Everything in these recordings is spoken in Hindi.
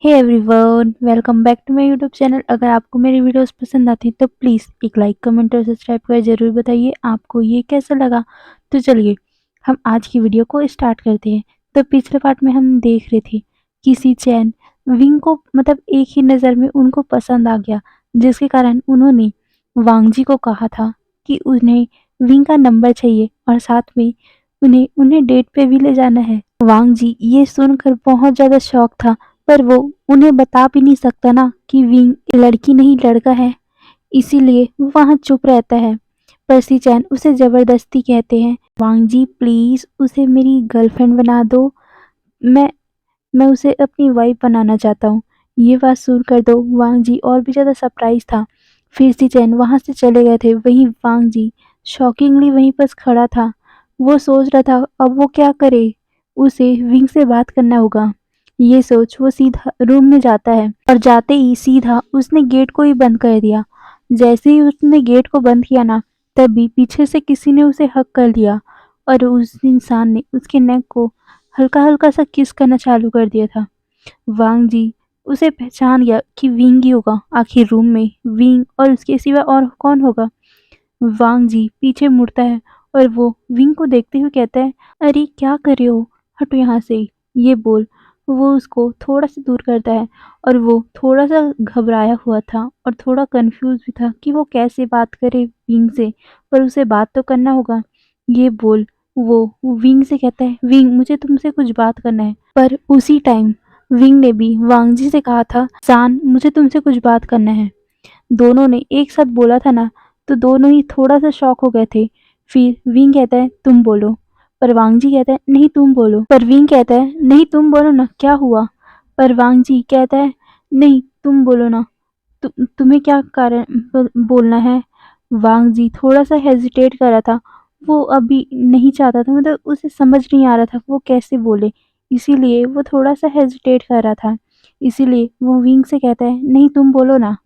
Hey everyone, welcome back to my YouTube channel. अगर आपको मेरी वीडियोस पसंद आती हैं तो प्लीज़ एक लाइक कमेंट और सब्सक्राइब कर ज़रूर बताइए आपको ये कैसा लगा। तो चलिए हम आज की वीडियो को स्टार्ट करते हैं। तो पिछले पार्ट में हम देख रहे थे कि सी चैन विंग को मतलब एक ही नज़र में उनको पसंद आ गया, जिसके कारण उन्होंने वांग जी को कहा था कि उन्हें विंग का नंबर चाहिए और साथ में उन्हें उन्हें डेट पे भी ले जाना है। वांग जी ये सुनकर बहुत ज़्यादा शॉक था, पर वो उन्हें बता भी नहीं सकता ना कि विंग लड़की नहीं लड़का है, इसीलिए वो वहाँ चुप रहता है। पर सी चैन उसे ज़बरदस्ती कहते हैं, वांग जी प्लीज़ उसे मेरी गर्लफ्रेंड बना दो, मैं मैं उसे अपनी वाइफ बनाना चाहता हूँ। ये बात सुनकर तो वांग जी और भी ज़्यादा सरप्राइज़ था। फिर सी चैन वहाँ से चले गए थे, वहीं वांग जी शॉकिंगली वहीं पर खड़ा था। वो सोच रहा था अब वो क्या करे, उसे विंग से बात करना होगा। ये सोच वो सीधा रूम में जाता है और जाते ही सीधा उसने गेट को ही बंद कर दिया। जैसे ही उसने गेट को बंद किया ना, तभी पीछे से किसी ने उसे हक कर लिया और उस इंसान ने उसके नेक को हल्का-हल्का सा किस करना चालू कर दिया था। वांग जी उसे पहचान गया कि विंग ही होगा, आखिर रूम में विंग और उसके सिवा और कौन होगा। वांग जी पीछे मुड़ता है और वो विंग को देखते हुए कहता है, अरे क्या कर रहे हो, हटो यहाँ से। ये बोल वो उसको थोड़ा सा दूर करता है और वो थोड़ा सा घबराया हुआ था और थोड़ा कंफ्यूज भी था कि वो कैसे बात करे विंग से, पर उसे बात तो करना होगा। ये बोल वो विंग से कहता है, विंग मुझे तुमसे कुछ बात करना है। पर उसी टाइम विंग ने भी वांग जी से कहा था, सान मुझे तुमसे कुछ बात करना है। दोनों ने एक साथ बोला था ना, तो दोनों ही थोड़ा-सा शॉक हो गए थे। फिर विंग कहता है तुम बोलो, पर वांग जी कहता है नहीं तुम बोलो, पर विंग कहता है नहीं तुम बोलो ना, क्या हुआ? पर वांग जी कहता है नहीं तुम बोलो ना, तुम्हें क्या कारण बोलना है? वांग जी थोड़ा-सा हेजिटेट कर रहा था। वो अभी नहीं चाहता था, मतलब उसे समझ नहीं आ रहा था वो कैसे बोले, इसीलिए वो थोड़ा-सा हेजिटेट कर रहा था। इसीलिए वो विंग से कहता है नहीं तुम बोलो ना।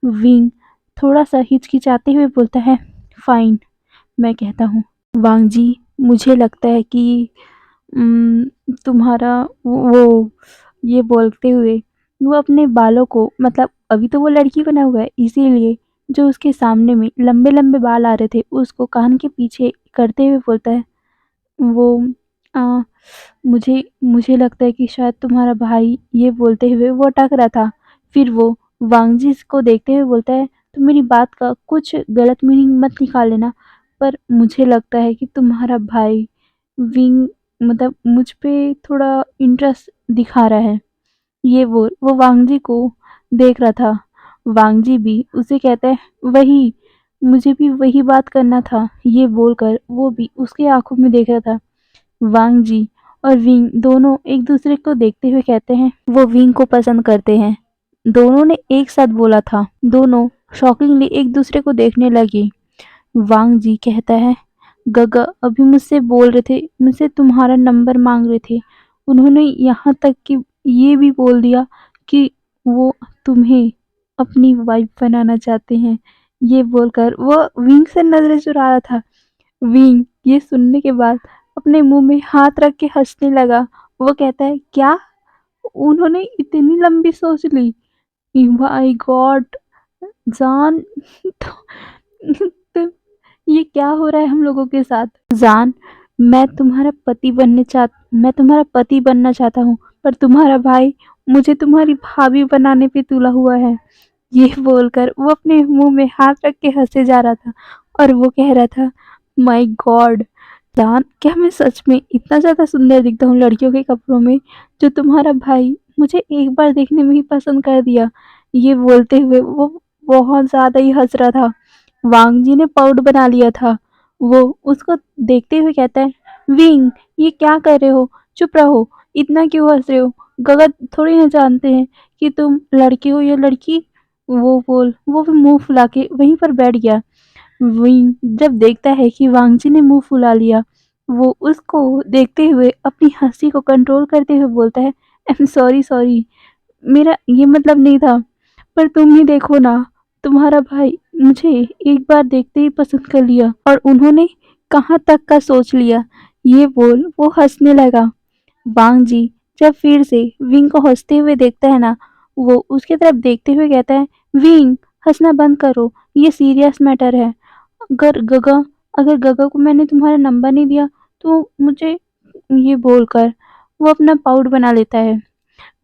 विंग थोड़ा-सा हिचकिचाते हुए बोलता है, फ़ाइन, मैं कहता हूँ। वांग जी मुझे लगता है कि तुम्हारा वो ये बोलते हुए वो अपने बालों को, मतलब अभी तो वो लड़की बना हुआ है, इसीलिए जो उसके सामने में लंबे-लंबे बाल आ रहे थे उसको कान के पीछे करते हुए बोलता है, वो अ, मुझे मुझे लगता है कि शायद तुम्हारा भाई, ये बोलते हुए वो अटक रहा था। फिर वो वांग जी को देखते हुए बोलता है, तुम मेरी बात का कुछ गलत मीनिंग मत निकाल लेना, पर मुझे लगता है कि तुम्हारा भाई विंग मतलब मुझ पे थोड़ा इंटरेस्ट दिखा रहा है। ये बोल वो वांग जी को देख रहा था। वांग जी भी उसे कहता है, वही, मुझे भी वही बात करना था। ये बोलकर वो भी उसकी आँखों में देख रहा था। वांग जी और विंग दोनों एक दूसरे को देखते हुए कहते हैं वो विंग को पसंद करते हैं। दोनों ने एक साथ बोला था। दोनों शॉकिंगली एक दूसरे को देखने लगे। वांग जी कहता है, गगा अभी मुझसे बोल रहे थे, मुझसे तुम्हारा नंबर मांग रहे थे। उन्होंने यहाँ तक कि ये भी बोल दिया कि वो तुम्हें अपनी वाइफ बनाना चाहते हैं। ये बोलकर वो विंग से नजरें चुरा रहा था। विंग ये सुनने के बाद अपने मुंह में हाथ रख के हंसने लगा। वो कहता है, क्या उन्होंने इतनी लंबी सोच ली? माय गॉड जान, तो ये क्या हो रहा है हम लोगों के साथ? जान, मैं तुम्हारा पति बनना चाहता हूँ, पर तुम्हारा भाई मुझे तुम्हारी भाभी बनाने पे तुला हुआ है। ये बोलकर वो अपने मुंह में हाथ रख के हंसे जा रहा था और वो कह रहा था, माय गॉड जान, क्या मैं सच में इतना ज़्यादा सुंदर दिखता हूँ लड़कियों के कपड़ों में, जो तुम्हारा भाई मुझे एक बार देखने में ही पसंद कर दिया। ये बोलते हुए वो बहुत ज़्यादा ही हंस रहा था। वांग जी ने पाउड बना लिया था। वो उसको देखते हुए कहता है, विंग ये क्या कर रहे हो, चुप रहो, इतना क्यों हंस रहे हो? गगन थोड़ी ना जानते हैं कि तुम लड़के हो या लड़की। वो भी मुंह फुला के वहीं पर बैठ गया। विंग जब देखता है कि वांगजी ने मुंह फुला लिया, वो उसको देखते हुए अपनी हंसी को कंट्रोल करते हुए बोलता है, आई एम सॉरी सॉरी, मेरा ये मतलब नहीं था, पर तुम ही देखो ना, तुम्हारा भाई मुझे एक बार देखते ही पसंद कर लिया और उन्होंने कहाँ तक का सोच लिया। ये बोल वो हंसने लगा। वांग जी जब फिर से विंग को हँसते हुए देखता है ना, वो उसकी तरफ देखते हुए कहता है, विंग हँसना बंद करो, ये सीरियस मैटर है। अगर गगा अगर गगा को मैंने तुम्हारा नंबर नहीं दिया तो मुझे ये बोलकर वो अपना पाउट बना लेता है।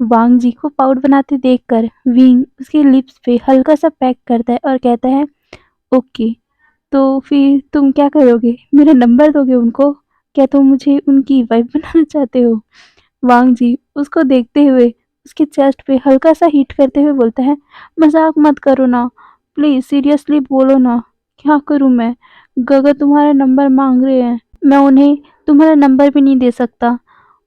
वांग जी को पाउट बनाते देखकर विंग उसके लिप्स पे हल्का सा पैक करता है और कहता है, ओके, तो फिर तुम क्या करोगे? मेरा नंबर दोगे उनको? क्या तुम मुझे उनकी वाइफ बनाना चाहते हो? वांग जी उसको देखते हुए उसके चेस्ट पे हल्का सा हिट करते हुए बोलता है, मजाक मत करो ना, प्लीज सीरियसली बोलो ना, क्या करूं मैं? गगा तुम्हारा नंबर मांग रहे हैं, मैं उन्हें तुम्हारा नंबर भी नहीं दे सकता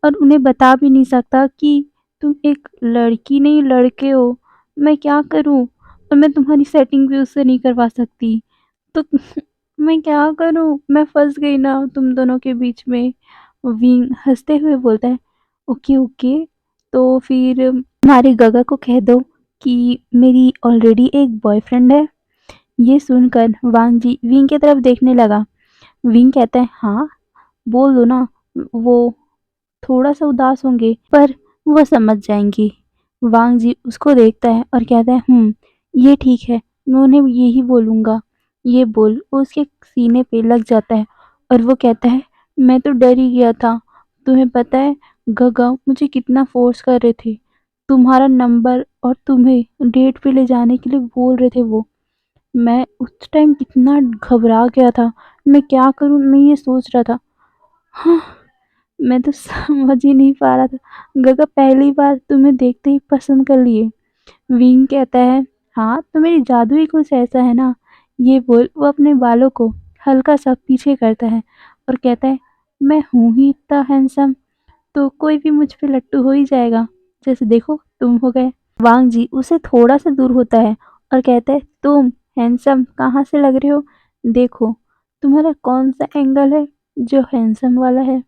और उन्हें बता भी नहीं सकता कि तुम एक लड़की नहीं लड़के हो। मैं क्या करूं? और मैं तुम्हारी सेटिंग भी उससे नहीं करवा सकती, तो मैं क्या करूं? मैं फंस गई ना तुम दोनों के बीच में। विंग हंसते हुए बोलता है, ओके ओके, तो फिर हमारे गगा को कह दो कि मेरी ऑलरेडी एक बॉयफ्रेंड है। ये सुनकर वांग जी विंग की तरफ देखने लगा। विंग कहता है, हाँ बोल दो ना, वो थोड़ा सा उदास होंगे पर वो समझ जाएंगी। वांग जी उसको देखता है और कहता है, ये ठीक है, मैं उन्हें यही बोलूँगा। ये बोल वो उसके सीने पे लग जाता है और वो कहता है, मैं तो डर ही गया था। तुम्हें पता है गगा मुझे कितना फोर्स कर रहे थे, तुम्हारा नंबर और तुम्हें डेट पे ले जाने के लिए बोल रहे थे वो। मैं उस टाइम कितना घबरा गया था, मैं क्या करूँ मैं ये सोच रहा था। हाँ, मैं तो समझ ही नहीं पा रहा था। गगा पहली बार तुम्हें देखते ही पसंद कर लिए। विंग कहता है, हाँ तो मेरी जादू ही कुछ ऐसा है ना। ये बोल वो अपने बालों को हल्का सा पीछे करता है और कहता है, मैं हूँ ही इतना हैंडसम, तो कोई भी मुझ पे लट्टू हो ही जाएगा, जैसे देखो तुम हो गए। वांग जी उसे थोड़ा सा दूर होता है और कहता है, तुम हैंडसम कहाँ से लग रहे हो? देखो तुम्हारा कौन सा एंगल है जो हैंडसम वाला है,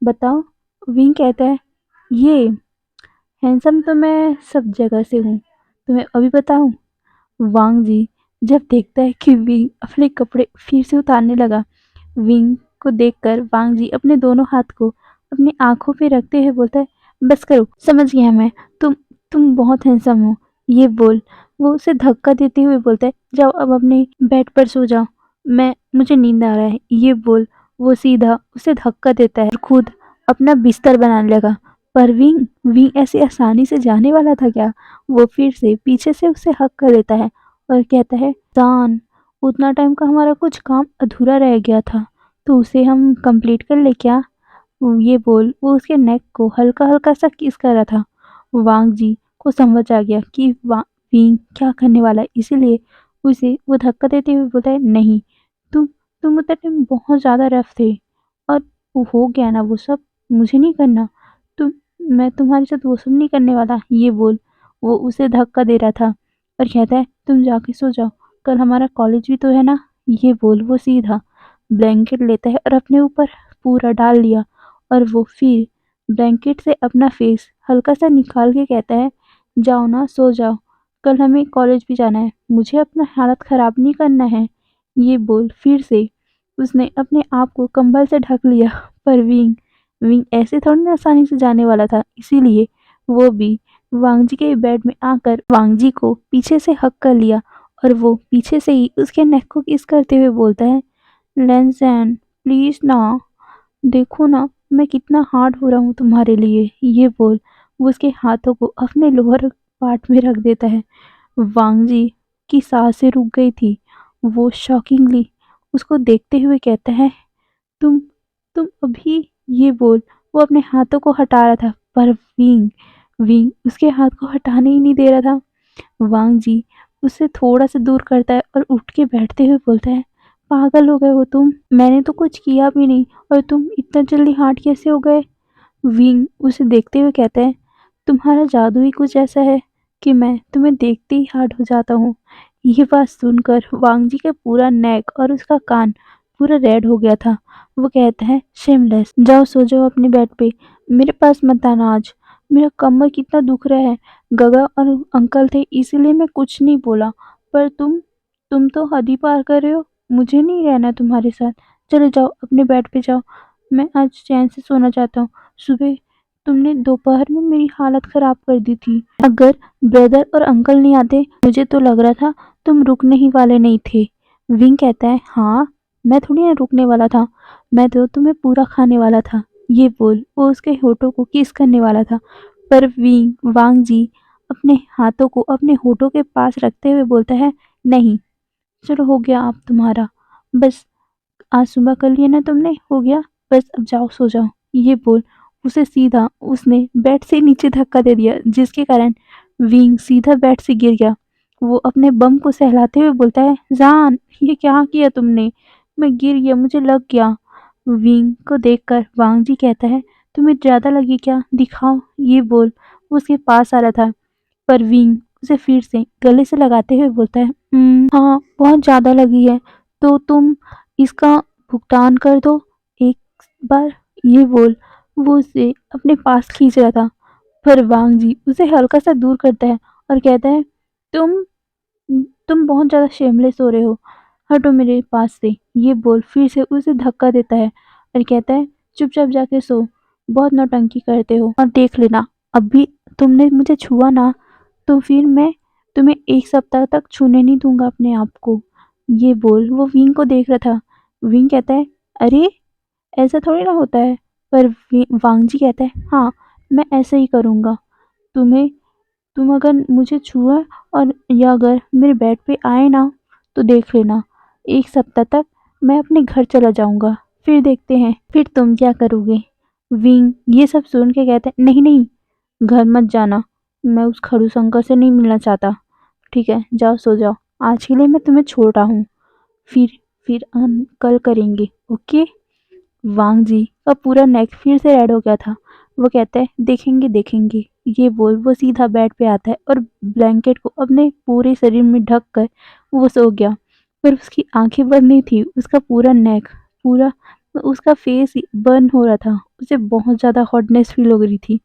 बताओ। विंग कहता है, ये हैंडसम तो मैं सब जगह से हूँ, तुम्हें अभी बताऊँ? वांग जी जब देखता है कि विंग अपने कपड़े फिर से उतारने लगा, विंग को देखकर वांग जी अपने दोनों हाथ को अपनी आंखों पे रखते हुए बोलता है, बस करो, समझ गया मैं, तुम तुम बहुत हैंडसम हो। ये बोल वो उसे धक्का देते हुए बोलता है, जाओ अब अपने बेड पर सो जाओ, मैं मुझे नींद आ रहा है। ये बोल वो सीधा उसे धक्का देता है और खुद अपना बिस्तर बनाने लगा। पर विंग विंग ऐसे आसानी से जाने वाला था क्या? वो फिर से पीछे से उसे हक कर देता है और कहता है, जान, उतना टाइम का हमारा कुछ काम अधूरा रह गया था, तो उसे हम कंप्लीट कर ले क्या? ये बोल वो उसके नेक को हल्का-हल्का सा किस कर रहा था। वांग जी को समझ आ गया कि विंग क्या करने वाला है, इसीलिए उसे वो धक्का देते हुए बोलता है, नहीं, तुम तुम उतना टाइम बहुत ज़्यादा रफ थे और वो हो गया ना वो सब, मुझे नहीं करना। तुम मैं तुम्हारे साथ वो सब नहीं करने वाला। ये बोल वो उसे धक्का दे रहा था और कहता है, तुम जाके सो जाओ, कल हमारा कॉलेज भी तो है ना। ये बोल वो सीधा ब्लैंकेट लेता है और अपने ऊपर पूरा डाल लिया और वो फिर ब्लैंकेट से अपना फेस हल्का सा निकाल के कहता है, जाओ ना सो जाओ, कल हमें कॉलेज भी जाना है, मुझे अपना हालत ख़राब नहीं करना है। ये बोल फिर से उसने अपने आप को कंबल से ढक लिया। पर विंग विंग ऐसे थोड़ी ना आसानी से जाने वाला था, इसीलिए वो भी वांगजी के बेड में आकर वांगजी को पीछे से हक कर लिया और वो पीछे से ही उसके नेक को किस करते हुए बोलता है, लेंसन प्लीज ना, देखो ना मैं कितना हार्ड हो रहा हूँ तुम्हारे लिए। ये बोल वो उसके हाथों को अपने लोअर पार्ट में रख देता है। वांग जी की सांसें रुक गई थी। वो शॉकिंगली उसको देखते हुए कहता है, तुम तुम अभी। ये बोल वो अपने हाथों को हटा रहा था पर विंग विंग उसके हाथ को हटाने ही नहीं दे रहा था। वांग जी उसे थोड़ा सा दूर करता है और उठ के बैठते हुए बोलता है, पागल हो गए हो तुम, मैंने तो कुछ किया भी नहीं और तुम इतना जल्दी हार्ड कैसे हो गए? विंग उसे देखते हुए कहता है, तुम्हारा जादू ही कुछ ऐसा है कि मैं तुम्हें देखते ही हार्ड हो जाता हूँ। ये बात सुनकर वांग जी का पूरा नेक और उसका कान पूरा रेड हो गया था। वो कहता है, शेमलेस, जाओ सो जाओ अपने बेड पे, मेरे पास मत आना आज, मेरा कमर कितना दुख रहा है। गगा और अंकल थे इसीलिए मैं कुछ नहीं बोला, पर तुम तो हद ही पार कर रहे हो, मुझे नहीं रहना तुम्हारे साथ, चले जाओ अपने बेड पे जाओ, मैं आज चैन से सोना चाहता हूँ। सुबह तुमने दोपहर में मेरी हालत खराब कर दी थी। अगर ब्रदर और अंकल नहीं आते, मुझे तो लग रहा था तुम रुकने ही वाले नहीं थे। विंग कहता है, हाँ, मैं थोड़ी ना रुकने वाला था, मैं तो तुम्हें पूरा खाने वाला था। ये बोल वो उसके होठों को किस करने वाला था, पर वांग जी अपने हाथों को अपने होठों के पास रखते हुए बोलता है, नहीं, चलो हो गया आप तुम्हारा, बस आज सुबह कर लिया ना तुमने, हो गया, बस अब जाओ सो जाओ। ये बोल उसे सीधा उसने बेड से नीचे धक्का दे दिया, जिसके कारण विंग सीधा बेड से गिर गया। वो अपने बम को सहलाते हुए बोलता है, जान, ये क्या किया तुमने, मैं गिर गया, मुझे लग गया। विंग को देखकर वांग जी कहता है, तुम्हें ज्यादा लगी क्या, दिखाओ। ये बोल वो उसके पास आ रहा था, पर विंग उसे फिर से गले से लगाते हुए बोलता है, हाँ, बहुत ज्यादा लगी है, तो तुम इसका भुगतान कर दो एक बार। ये बोल वो उसे अपने पास खींच रहा था, पर वांग जी उसे हल्का सा दूर करता है और कहता है, तुम तुम बहुत ज़्यादा शेमलेस हो रहे हो, हटो मेरे पास से। ये बोल फिर से उसे धक्का देता है और कहता है, चुपचाप जाके सो, बहुत नौटंकी करते हो, और देख लेना, अभी तुमने मुझे छुआ ना, तो फिर मैं तुम्हें एक सप्ताह तक छूने नहीं दूंगा अपने आप को। ये बोल वो विंग को देख रहा था। विंग कहता है, अरे, ऐसा थोड़ी ना होता है, पर वांग जी कहता है, हाँ, मैं ऐसे ही करूँगा। तुम्हें तुम अगर मुझे छुआ और या अगर मेरे बेड पे आए ना, तो देख लेना, एक सप्ताह तक मैं अपने घर चला जाऊंगा, फिर देखते हैं फिर तुम क्या करोगे। विंग ये सब सुन के कहता है, नहीं नहीं, घर मत जाना, मैं उस खड़ूस अंकल से नहीं मिलना चाहता। ठीक है, जाओ सो जाओ, आज के लिए मैं तुम्हें छोड़ रहा हूँ, फिर फिर हम कल करेंगे, ओके। वांग जी का पूरा नेक फिर से रेड हो गया था। वो कहता है, देखेंगे देखेंगे। ये बोल वो सीधा बेड पे आता है और ब्लैंकेट को अपने पूरे शरीर में ढक कर वो सो गया। पर उसकी आंखें बंद नहीं थी, उसका पूरा नेक, पूरा उसका फेस ही बर्न हो रहा था, उसे बहुत ज़्यादा हॉटनेस फील हो रही थी।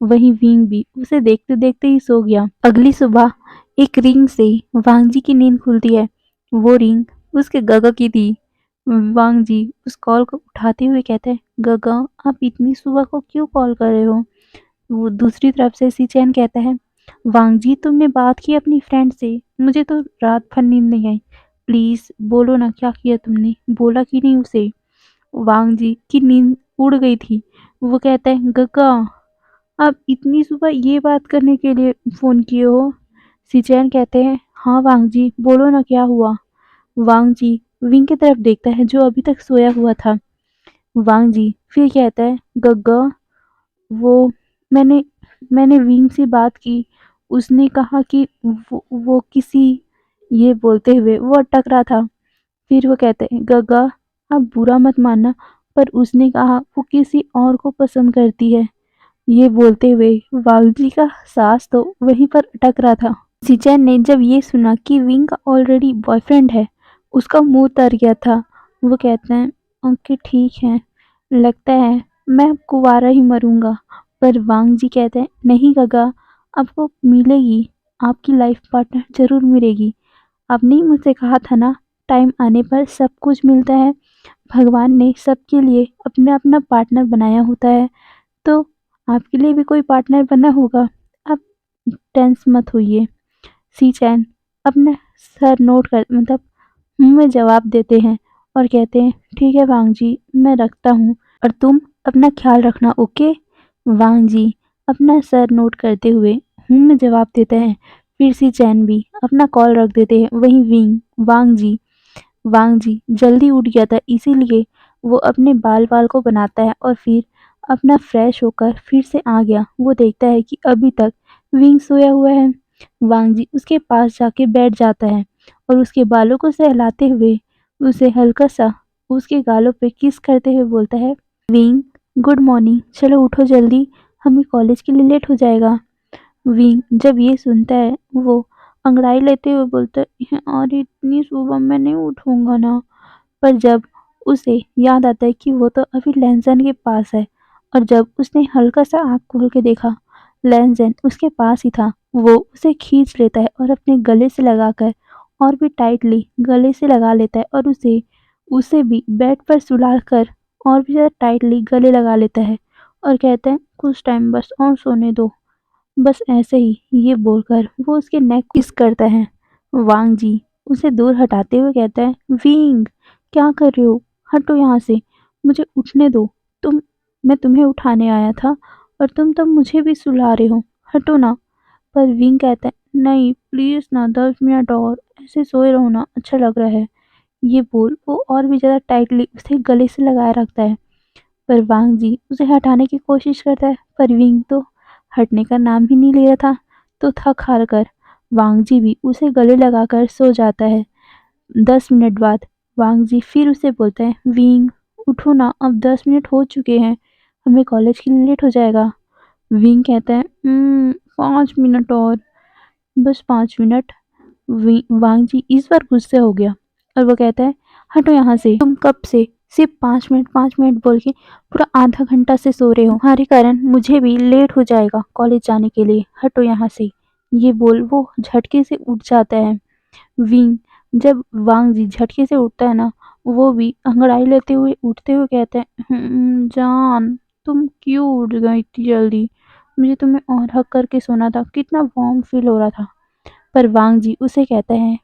वहीं विंग भी उसे देखते देखते ही सो गया। अगली सुबह एक रिंग से वांग जी की नींद खुलती है। वो रिंग उसके गगा की थी। वांग जी उस कॉल को उठाते हुए कहते हैं, गगा, आप इतनी सुबह को क्यों कॉल कर रहे हो। वो दूसरी तरफ से सीचैन कहता है, वांग जी, तुमने बात की अपनी फ्रेंड से, मुझे तो रात भर नींद नहीं आई, प्लीज बोलो ना क्या किया तुमने, बोला कि नहीं उसे। वांग जी की नींद उड़ गई थी। वो कहता है, गगा, आप इतनी सुबह ये बात करने के लिए फोन किए हो। सीचैन कहते हैं, हाँ वांग जी, बोलो ना क्या हुआ। वांग जी विंग की तरफ देखता है जो अभी तक सोया हुआ था। वांग जी फिर कहता है, गग्गा, वो मैंने मैंने विंग से बात की, उसने कहा कि वो किसी, ये बोलते हुए वो अटक रहा था। फिर वो कहते हैं, गग्गा, आप बुरा मत मानना, पर उसने कहा वो किसी और को पसंद करती है। ये बोलते हुए वांग जी का सांस तो वहीं पर अटक रहा था। सिचैन ने जब ये सुना कि विंग का ऑलरेडी बॉयफ्रेंड है, उसका मुंह तर गया था। वो कहते हैं, ओके ठीक है, लगता है मैं अब कुंवारा ही मरूंगा। पर वांग जी कहते हैं, नहीं गगा, आपको मिलेगी, आपकी लाइफ पार्टनर जरूर मिलेगी। आपने ही मुझसे कहा था ना, टाइम आने पर सब कुछ मिलता है, भगवान ने सबके लिए अपना अपना पार्टनर बनाया होता है, तो आपके लिए भी कोई पार्टनर बना होगा। आप टेंस मत होइए। सी चैन अपना सर नोट कर मतलब मुंह में जवाब देते हैं और कहते हैं, ठीक है वांग जी, मैं रखता हूँ, और तुम अपना ख्याल रखना, ओके। वांग जी अपना सर नोट करते हुए मुंह में जवाब देते हैं। फिर सी चैन भी अपना कॉल रख देते हैं। वहीं वांग जी जल्दी उठ गया था, इसीलिए वो अपने बाल बाल को बनाता है और फिर अपना फ्रेश होकर फिर से आ गया। वो देखता है कि अभी तक विंग सोया हुआ है। वांग जी उसके पास जाके बैठ जाता है और उसके बालों को सहलाते हुए उसे हल्का सा उसके गालों पे किस करते हुए बोलता है, विंग, गुड मॉर्निंग, चलो उठो जल्दी, हमें कॉलेज के लिए लेट हो जाएगा। विंग जब ये सुनता है वो अंगड़ाई लेते हुए बोलता है, और इतनी सुबह मैं नहीं उठूंगा ना। पर जब उसे याद आता है कि वो तो अभी लैंसन के पास है, और जब उसने हल्का सा आँख खोल के देखा, लैंसन उसके पास ही था। वो उसे खींच लेता है और अपने गले से लगाकर और भी टाइटली गले से लगा लेता है और उसे उसे भी बेड पर सुलाकर और भी ज़्यादा टाइटली गले लगा लेता है और कहते हैं कुछ टाइम बस और सोने दो। बस ऐसे ही ये बोलकर वो उसके नेक किस करता है। वांग जी उसे दूर हटाते हुए कहता है, विंग क्या कर रहे हो, हटो यहाँ से, मुझे उठने दो। तुम मैं तुम्हें उठाने आया था और तुम तो मुझे भी सुला रहे हो, हटो ना। पर विंग कहता है, नहीं प्लीज ना, 10 मिनट और ऐसे सोए रहो ना, अच्छा लग रहा है। ये बोल वो और भी ज्यादा टाइटली उसे गले से लगाए रखता है। पर वांग जी उसे हटाने की कोशिश करता है, पर विंग तो हटने का नाम ही नहीं ले रहा था। तो थक हार कर वांग जी भी उसे गले लगाकर सो जाता है। 10 मिनट बाद वांग जी फिर उसे बोलते हैं, विंग उठो ना, अब 10 मिनट हो चुके हैं, हमें कॉलेज के लिए लेट हो जाएगा। विंग कहता है, 5 मिनट और, बस 5 मिनट। वांग जी इस बार गुस्से हो गया और वो कहता है, हटो यहाँ से, तुम कब से सिर्फ 5 मिनट 5 मिनट बोल के पूरा आधा घंटा से सो रहे हो, तुम्हारे कारण मुझे भी लेट हो जाएगा कॉलेज जाने के लिए, हटो यहाँ से। ये बोल वो झटके से उठ जाता है। विंग जब वांग जी झटके से उठता है ना, वो भी अंगड़ाई लेते हुए उठते हुए कहते हैं, जान तुम क्यों उठ गई इतनी जल्दी, मुझे तुम्हें और हक करके सोना था, कितना वार्म फील हो रहा था। पर वांग जी उसे कहते हैं,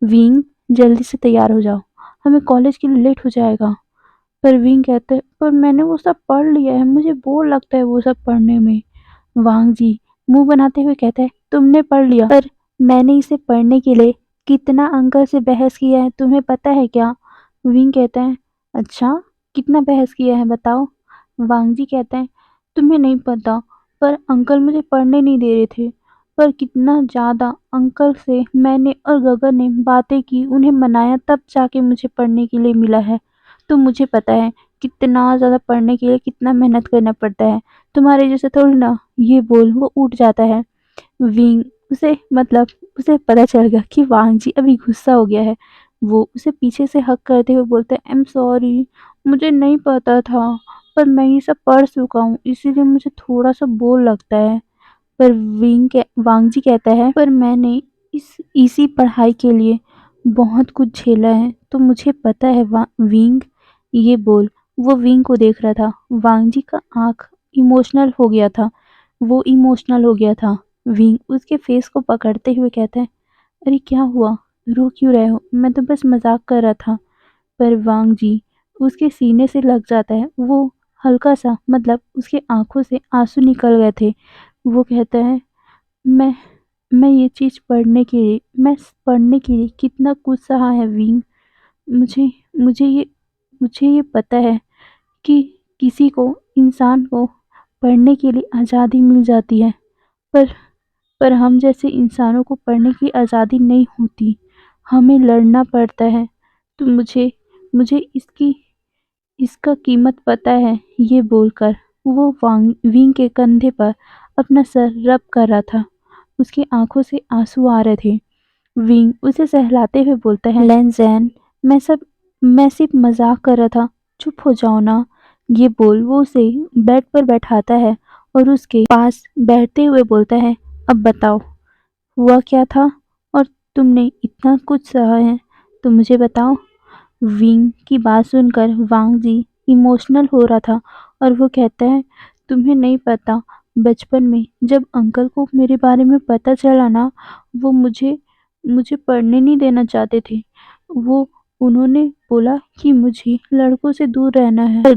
विंग जल्दी से तैयार हो जाओ, हमें कॉलेज के लिए लेट हो जाएगा। पर विंग कहते हैं, पर मैंने वो सब पढ़ लिया है, मुझे बोर लगता है वो सब पढ़ने में। वांग जी मुंह बनाते हुए कहते हैं, तुमने पढ़ लिया, पर मैंने इसे पढ़ने के लिए कितना अंकल से बहस किया है तुम्हें पता है क्या। विंग कहते हैं, अच्छा कितना बहस किया है बताओ। वांग जी कहते हैं, तुम्हें नहीं पता, पर अंकल मुझे पढ़ने नहीं दे रहे थे, पर कितना ज़्यादा अंकल से मैंने और गगन ने बातें की, उन्हें मनाया, तब जाके मुझे पढ़ने के लिए मिला है। तो मुझे पता है कितना ज़्यादा पढ़ने के लिए कितना मेहनत करना पड़ता है, तुम्हारे जैसे थोड़ी ना। ये बोल वो उठ जाता है। विंग उसे पता चल गया कि वांग जी अभी गुस्सा हो गया है। वो उसे पीछे से हक करते हुए बोलते हैं, आई एम सॉरी, मुझे नहीं पता था, पर मैं ये सब पढ़ चुका हूँ इसीलिए मुझे थोड़ा सा बोर लगता है। पर वांग जी कहता है, पर मैंने इसी पढ़ाई के लिए बहुत कुछ झेला है, तो मुझे पता है विंग। ये बोल वो विंग को देख रहा था। वांग जी का आंख इमोशनल हो गया था, वो इमोशनल हो गया था। विंग उसके फेस को पकड़ते हुए कहता है, अरे क्या हुआ, रो क्यों रहे हो, मैं तो बस मजाक कर रहा था। पर वांग जी उसके सीने से लग जाता है, वो हल्का सा उसके आंखों से आंसू निकल गए थे। वो कहता है, मैं मैं ये चीज़ पढ़ने के लिए कितना कुछ सहा है विंग। मुझे मुझे ये मुझे ये पता है कि किसी को इंसान को पढ़ने के लिए आज़ादी मिल जाती है, पर हम जैसे इंसानों को पढ़ने की आज़ादी नहीं होती, हमें लड़ना पड़ता है। तो मुझे मुझे इसका कीमत पता है। ये बोलकर वो विंग के कंधे पर अपना सर रब कर रहा था। उसकी आंखों से आंसू आ रहे थे। विंग उसे सहलाते हुए बोलता है, लैंज़ैन मैं सिर्फ मजाक कर रहा था, चुप हो जाओ ना। ये बोल वो उसे बेड पर बैठाता है और उसके पास बैठते हुए बोलता है, अब बताओ हुआ क्या था, और तुमने इतना कुछ सहा है तो मुझे बताओ। विंग की बात सुनकर वांग जी इमोशनल हो रहा था और वो कहता है, तुम्हें नहीं पता, बचपन में जब अंकल को मेरे बारे में पता चला ना, वो मुझे मुझे पढ़ने नहीं देना चाहते थे। वो उन्होंने बोला कि मुझे लड़कों से दूर रहना है। पर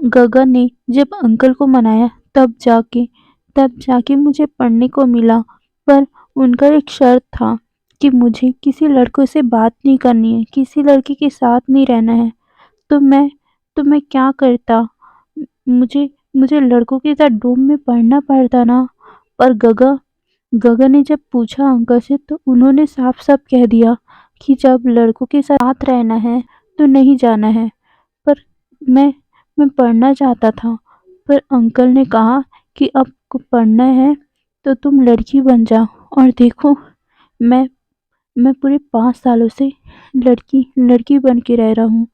गगा ने जब अंकल को मनाया, तब जाके मुझे पढ़ने को मिला। पर उनका एक शर्त था कि मुझे किसी लड़कों से बात नहीं करनी है, किसी लड़के के साथ नहीं रहना है। तो मैं क्या करता? मुझे मुझे लड़कों के साथ डोम में पढ़ना पड़ता ना। पर गगन ने जब पूछा अंकल से, तो उन्होंने साफ-साफ कह दिया कि जब लड़कों के साथ रहना है तो नहीं जाना है। पर मैं मैं पढ़ना चाहता था, पर अंकल ने कहा कि अब को पढ़ना है तो तुम लड़की बन जाओ। और देखो, मैं मैं पूरे 5 सालों से लड़की लड़की बन के रह रहा हूँ।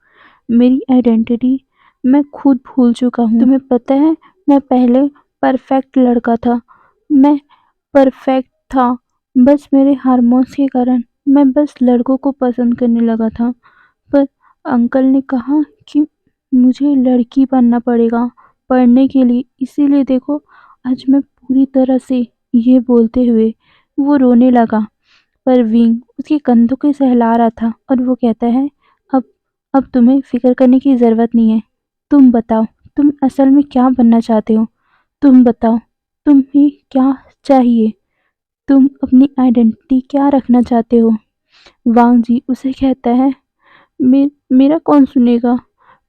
मेरी आइडेंटिटी मैं खुद भूल चुका हूँ। तुम्हें पता है, मैं पहले परफेक्ट लड़का था। मैं परफेक्ट था, बस मेरे हार्मोन्स के कारण मैं बस लड़कों को पसंद करने लगा था। पर अंकल ने कहा कि मुझे लड़की बनना पड़ेगा, पढ़ने के लिए, इसीलिए देखो आज मैं पूरी तरह से, ये बोलते हुए वो रोने लगा। पर विंग उसके कंधों को सहला रहा था और वो कहता है, अब अब तुम्हें फ़िक्र करने की ज़रूरत नहीं है। तुम बताओ, तुम असल में क्या बनना चाहते हो? तुम बताओ, तुम्हें क्या चाहिए? तुम अपनी आइडेंटिटी क्या रखना चाहते हो? वांग जी उसे कहता है, मेरा कौन सुनेगा?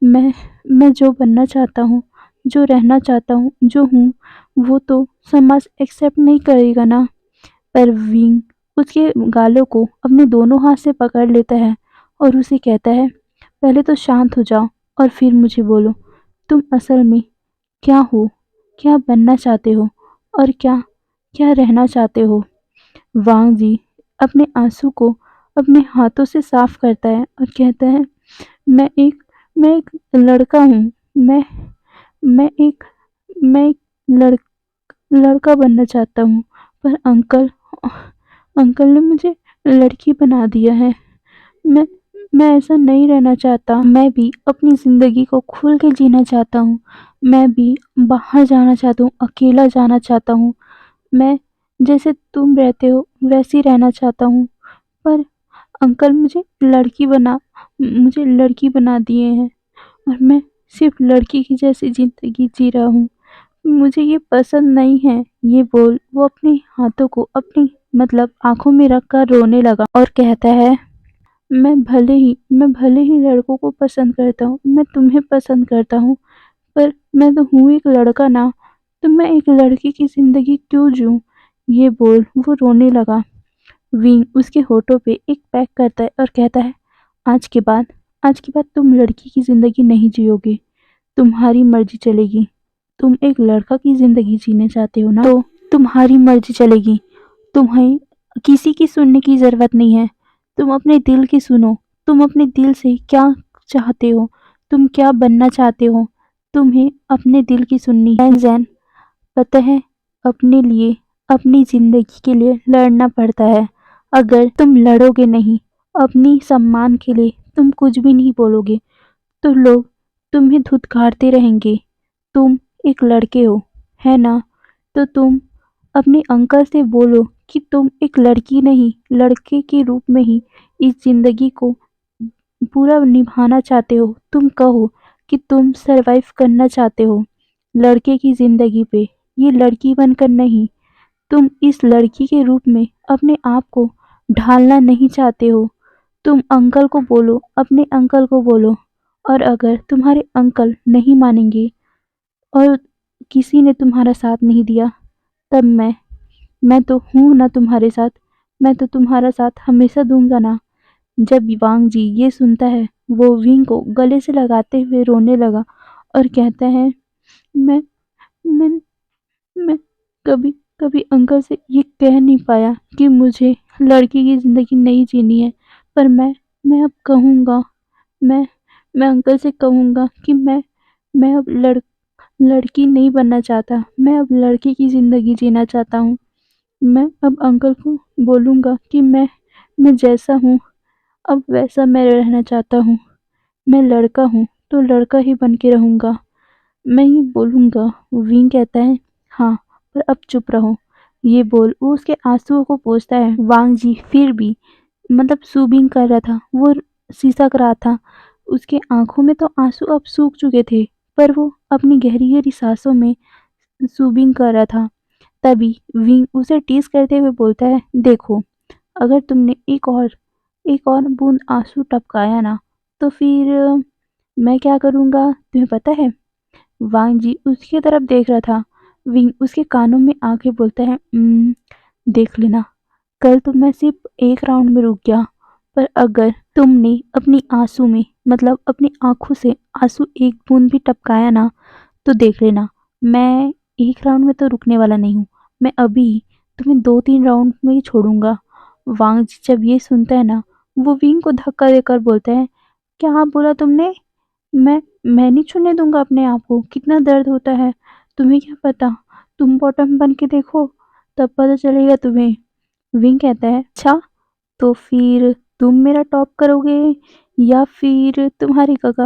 मैं मैं जो बनना चाहता हूँ, जो रहना चाहता हूँ, जो हूँ, वो तो समाज एक्सेप्ट नहीं करेगा ना। पर विंग उसके गालों को अपने दोनों हाथ से पकड़ लेता है और उसे कहता है, पहले तो शांत हो जाओ और फिर मुझे बोलो, तुम असल में क्या हो? क्या बनना चाहते हो? और क्या क्या रहना चाहते हो? वांग जी अपने आंसू को अपने हाथों से साफ करता है और कहता है, मैं एक मैं एक लड़का हूँ। मैं एक लड़ लड़का बनना चाहता हूँ, पर अंकल ने मुझे लड़की बना दिया है। मैं मैं ऐसा नहीं रहना चाहता। मैं भी अपनी ज़िंदगी को खुल के जीना चाहता हूँ। मैं भी बाहर जाना चाहता हूँ, अकेला जाना चाहता हूँ। मैं जैसे तुम रहते हो वैसे ही रहना चाहता हूँ। पर अंकल मुझे लड़की बना दिए हैं और मैं सिर्फ़ लड़की की जैसी ज़िंदगी जी रहा हूँ। मुझे ये पसंद नहीं है। ये बोल वो अपने हाथों को अपनी आँखों में रख कर रोने लगा और कहता है, मैं भले ही लड़कों को पसंद करता हूँ, मैं तुम्हें पसंद करता हूँ, पर मैं तो हूँ एक लड़का ना, तो मैं एक लड़की की ज़िंदगी क्यों जीऊँ? ये बोल वो रोने लगा। विंग उसके होठों पे एक पैक करता है और कहता है, आज के बाद आज के बाद तुम लड़की की ज़िंदगी नहीं जियोगे। तुम्हारी मर्ज़ी चलेगी। तुम एक लड़का की ज़िंदगी जीना चाहते हो ना, तो तुम्हारी मर्ज़ी चलेगी। तुम्हें किसी की सुनने की ज़रूरत नहीं है। तुम अपने दिल की सुनो। तुम अपने दिल से क्या चाहते हो? तुम क्या बनना चाहते हो? तुम्हें अपने दिल की सुननी है। ज़ैन, पता है, अपने लिए, अपनी ज़िंदगी के लिए लड़ना पड़ता है। अगर तुम लड़ोगे नहीं, अपनी सम्मान के लिए तुम कुछ भी नहीं बोलोगे, तो लोग तुम्हें धुतकारते रहेंगे। तुम एक लड़के हो, है ना? तो तुम अपने अंकल से बोलो कि तुम एक लड़की नहीं, लड़के के रूप में ही इस ज़िंदगी को पूरा निभाना चाहते हो। तुम कहो कि तुम सर्वाइव करना चाहते हो लड़के की ज़िंदगी पे, ये लड़की बनकर नहीं। तुम इस लड़की के रूप में अपने आप को ढालना नहीं चाहते हो। तुम अंकल को बोलो, अपने अंकल को बोलो, और अगर तुम्हारे अंकल नहीं मानेंगे और किसी ने तुम्हारा साथ नहीं दिया, तब मैं तो हूँ ना तुम्हारे साथ। मैं तो तुम्हारा साथ हमेशा दूँगा ना। जब वांग जी ये सुनता है, वो विंग को गले से लगाते हुए रोने लगा और कहता है, मैं मैं मैं कभी कभी अंकल से ये कह नहीं पाया कि मुझे लड़की की ज़िंदगी नहीं जीनी है, पर मैं अब कहूँगा। मैं मैं अंकल से कहूँगा कि मैं अब लड़की नहीं बनना चाहता। मैं अब लड़के की ज़िंदगी जीना चाहता हूँ। मैं अब अंकल को बोलूँगा कि मैं जैसा हूँ, अब वैसा मैं रहना चाहता हूँ। मैं लड़का हूँ, तो लड़का ही बन के रहूँगा। मैं ये बोलूँगा। विंग कहता है, हाँ, पर अब चुप रहो। ये बोल वो उसके आँसुओं को पोंछता है। वांग जी फिर भी सूबिंग कर रहा था, वो सिसक रहा था। उसके आँखों में तो आँसू अब सूख चुके थे, पर वो अपनी गहरी-गहरी साँसों में सूबिंग कर रहा था। तभी विंग उसे टीज़ करते हुए बोलता है, देखो, अगर तुमने एक और बूँद आँसू टपकाया ना, तो फिर मैं क्या करूँगा तुम्हें पता है? वांग जी उसकी तरफ देख रहा था। विंग उसके कानों में आके बोलता है, देख लेना, कल तो मैं सिर्फ एक राउंड में रुक गया, पर अगर तुमने अपनी आंसू में अपनी आंखों से आंसू एक बूंद भी टपकाया ना, तो देख लेना, मैं एक राउंड में तो रुकने वाला नहीं हूँ। मैं अभी तुम्हें 2-3 राउंड में ही छोड़ूंगा। वांग जी जब ये सुनता है ना, वो विंग को धक्का देकर बोलता है, क्या बोला तुमने? मैं नहीं छूने दूँगा अपने आप को, कितना दर्द होता है, तुम्हें क्या पता? तुम बॉटम बन के देखो, तब पता चलेगा तुम्हें। विंग कहता है, अच्छा, तो फिर तुम मेरा टॉप करोगे या फिर तुम्हारी गगा,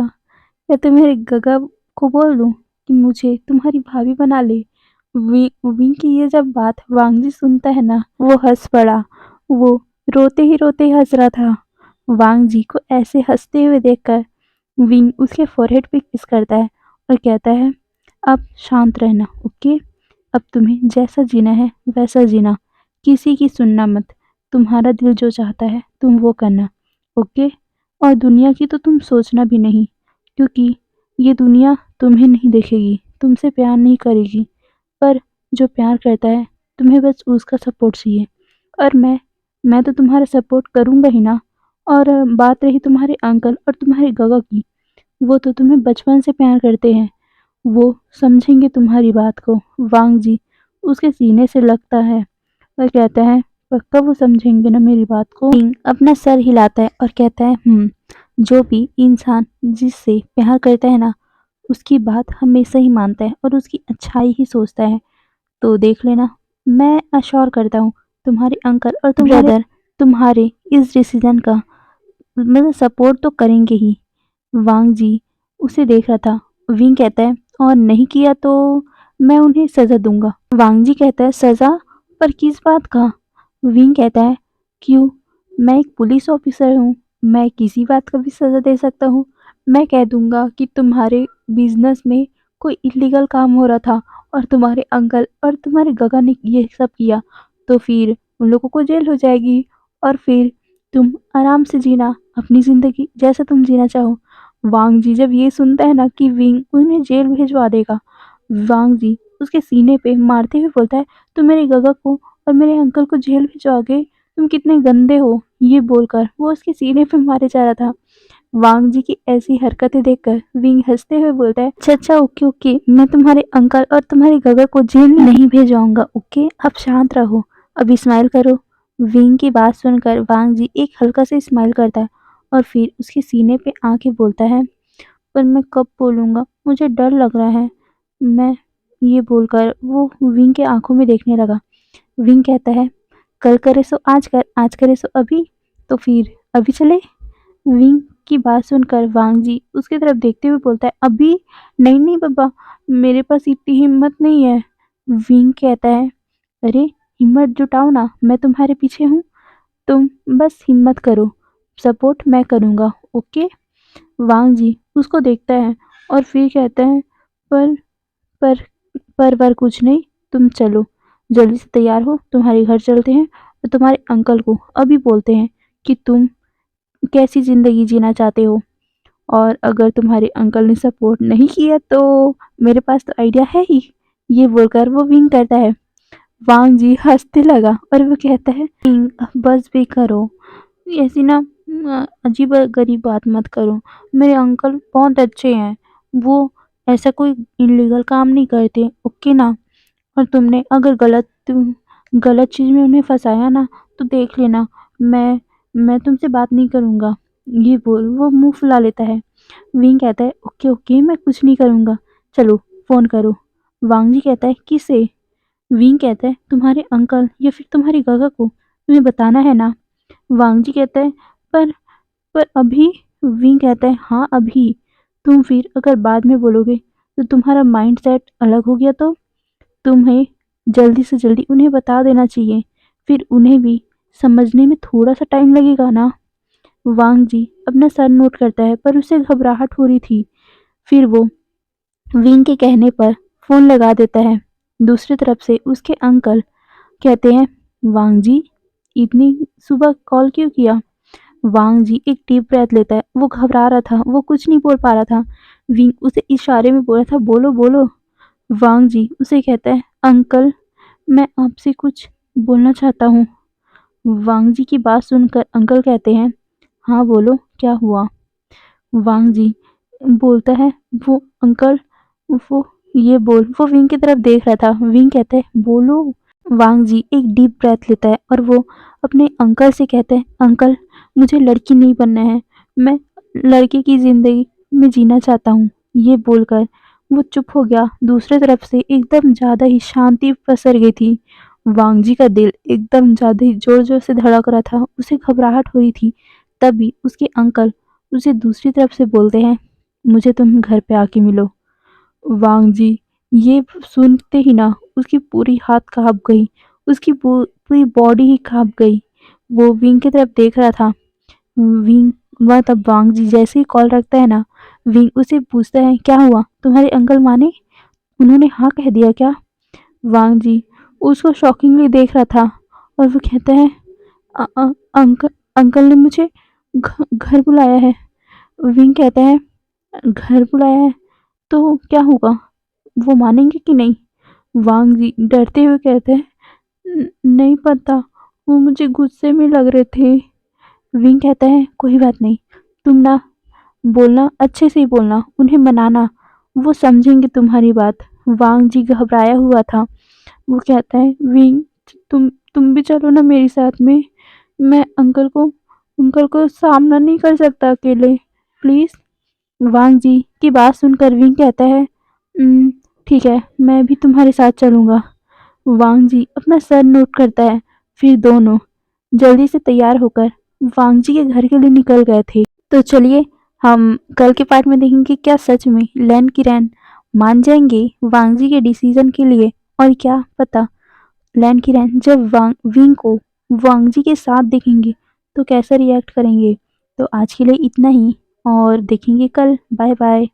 या तुम्हारी गगा को बोल दूँ? कि मुझे तुम्हारी भाभी बना ले। विंग की ये जब बात वांगजी सुनता है ना, वो हंस पड़ा। वो रोते ही हंस रहा था। वांगजी को ऐसे हंसते हुए देखकर विंग उसके फोरहेड पे किस करता है और कहता है, अब शांत रहना, ओके? अब तुम्हें जैसा जीना है वैसा जीना, किसी की सुनना मत। तुम्हारा दिल जो चाहता है तुम वो करना, ओके? और दुनिया की तो तुम सोचना भी नहीं, क्योंकि ये दुनिया तुम्हें नहीं देखेगी, तुमसे प्यार नहीं करेगी। पर जो प्यार करता है तुम्हें बस उसका सपोर्ट चाहिए। और मैं तो तुम्हारा सपोर्ट करूँगा ही ना। और बात रही तुम्हारे अंकल और तुम्हारे गगा की, वो तो तुम्हें बचपन से प्यार करते हैं। वो समझेंगे तुम्हारी बात को। वांग जी उसके सीने से लगता है और कहता है, पक्का वो समझेंगे ना मेरी बात को? किंग अपना सर हिलाता है और कहता है, जो भी इंसान जिससे प्यार करता है ना, उसकी बात हमेशा ही मानता है और उसकी अच्छाई ही सोचता है। तो देख लेना, मैं अश्योर करता हूँ तुम्हारे अंकल और तुम्हारे ब्रदर तुम्हारे इस डिसीजन का मतलब सपोर्ट तो करेंगे ही। वांग जी उसे देख रहा था। विंग कहता है, और नहीं किया तो मैं उन्हें सजा दूंगा। वांग जी कहता है, सजा? पर किस बात का? विंग कहता है, क्यों? मैं एक पुलिस ऑफिसर हूँ, मैं किसी बात का भी सजा दे सकता हूँ। मैं कह दूंगा कि तुम्हारे बिजनेस में कोई इलीगल काम हो रहा था और तुम्हारे अंकल और तुम्हारे गगा ने ये सब किया, तो फिर उन लोगों को जेल हो जाएगी और फिर तुम आराम से जीना अपनी ज़िंदगी जैसा तुम जीना चाहो। वांग जी जब ये सुनता है ना कि विंग उन्हें जेल भिजवा देगा, वांग जी उसके सीने पे मारते हुए बोलता है, तुम मेरे गगा को और मेरे अंकल को जेल भिजवाओगे? तुम कितने गंदे हो। ये बोलकर वो उसके सीने पे मारे जा रहा था। वांग जी की ऐसी हरकतें देखकर विंग हंसते हुए बोलता है, अच्छा अच्छा, ओके ओके, मैं तुम्हारे अंकल और तुम्हारे गगा को जेल नहीं भेजवाऊंगा, ओके? अब शांत रहो, अब स्माइल करो। विंग की बात सुनकर वांग जी एक हल्का सा स्माइल करता है और फिर उसके सीने पे आके बोलता है, पर मैं कब बोलूँगा, मुझे डर लग रहा है। मैं ये बोलकर वो विंग के आंखों में देखने लगा। विंग कहता है, कल करे सो आज कर, आज करे सो अभी, तो फिर अभी चले? विंग की बात सुनकर वांग जी उसकी तरफ देखते हुए बोलता है, अभी नहीं नहीं बाबा, मेरे पास इतनी हिम्मत नहीं है। विंग कहता है, अरे हिम्मत जुटाओ ना, मैं तुम्हारे पीछे हूँ, तुम बस हिम्मत करो, सपोर्ट मैं करूँगा, ओके? वांग जी उसको देखता है और फिर कहता है, पर पर पर कुछ नहीं, तुम चलो, जल्दी से तैयार हो, तुम्हारे घर चलते हैं और तुम्हारे अंकल को अभी बोलते हैं कि तुम कैसी ज़िंदगी जीना चाहते हो। और अगर तुम्हारे अंकल ने सपोर्ट नहीं किया तो मेरे पास तो आइडिया है ही। ये बोलकर वो विंग करता है। वांग जी हंसते लगा और वो कहता है, विंग अब बस भी करो, ऐसी ना अजीब गरीब बात मत करो। मेरे अंकल बहुत अच्छे हैं, वो ऐसा कोई इलीगल काम नहीं करते, ओके ना? और तुमने अगर गलत चीज़ में उन्हें फंसाया ना, तो देख लेना, मैं तुमसे बात नहीं करूँगा। ये बोल वो मुंह फुला लेता है। विंग कहता है, ओके ओके, मैं कुछ नहीं करूँगा, चलो फ़ोन करो। वांग जी कहता है, किसे? विंग कहता है, तुम्हारे अंकल या फिर तुम्हारी गगा को, तुम्हें बताना है ना? वांग जी कहता है, पर अभी? विंग कहता है, हाँ अभी। तुम फिर अगर बाद में बोलोगे तो तुम्हारा माइंड सेट अलग हो गया तो? तुम्हें जल्दी से जल्दी उन्हें बता देना चाहिए, फिर उन्हें भी समझने में थोड़ा सा टाइम लगेगा ना। वांग जी अपना सर नोट करता है पर उसे घबराहट हो रही थी। फिर वो विंग के कहने पर फोन लगा देता है। दूसरी तरफ से उसके अंकल कहते हैं, वांग जी इतनी सुबह कॉल क्यों किया? वांग जी एक डीप ब्रेथ लेता है। वो घबरा रहा था, वो कुछ नहीं बोल पा रहा था। विंग उसे इशारे में बोल रहा था, बोलो बोलो। वांग जी उसे कहता है, अंकल मैं आपसे कुछ बोलना चाहता हूँ। वांग जी की बात सुनकर अंकल कहते हैं, हाँ बोलो, क्या हुआ? वांग जी बोलता है, वो अंकल, वो वो विंग की तरफ देख रहा था। विंग कहता है, बोलो। वांग जी एक डीप ब्रेथ लेता है और वो अपने अंकल से कहते हैं, अंकल मुझे लड़की नहीं बनना है, मैं लड़के की ज़िंदगी में जीना चाहता हूँ। ये बोलकर वो चुप हो गया। दूसरी तरफ से एकदम ज़्यादा ही शांति पसर गई थी। वांग जी का दिल एकदम ज़्यादा ही ज़ोर-ज़ोर से धड़क रहा था, उसे घबराहट हो रही थी। तभी उसके अंकल उसे दूसरी तरफ से बोलते हैं, मुझे तुम घर पे आके मिलो। वांग जी ये सुनते ही ना उसकी पूरी हाथ काँप गई, उसकी पूरी बॉडी ही काँप गई। वो विंग की तरफ देख रहा था। विंग वह तब वांग जी जैसे ही कॉल रखता है ना, विंग उसे पूछता है क्या हुआ? तुम्हारे अंकल माने? उन्होंने हाँ कह दिया क्या? वांग जी उसको शॉकिंगली देख रहा था और वो कहता है "अ- अ- अंकल अंकल ने मुझे घर बुलाया है। विंग कहता है घर बुलाया है तो क्या होगा? वो मानेंगे कि नहीं? वांग जी डरते हुए कहते हैं नहीं पता, वो मुझे गुस्से में लग रहे थे। विंग कहता है कोई बात नहीं, तुम ना बोलना अच्छे से ही बोलना, उन्हें मनाना, वो समझेंगे तुम्हारी बात। वांग जी घबराया हुआ था। वो कहता है विंग तुम भी चलो ना मेरे साथ में। मैं अंकल को सामना नहीं कर सकता अकेले, प्लीज। वांग जी की बात सुनकर विंग कहता है "उम, ठीक है, मैं भी तुम्हारे साथ चलूंगा।" वांग जी अपना सर नोट करता है। फिर दोनों जल्दी से तैयार होकर वांग जी के घर के लिए निकल गए थे। तो चलिए हम कल के पार्ट में देखेंगे क्या सच में लैन की रैन मान जाएंगे वांग जी के डिसीजन के लिए, और क्या पता लैन की रैन जब विंग को वांग जी के साथ देखेंगे तो कैसा रिएक्ट करेंगे। तो आज के लिए इतना ही और देखेंगे कल। Bye bye.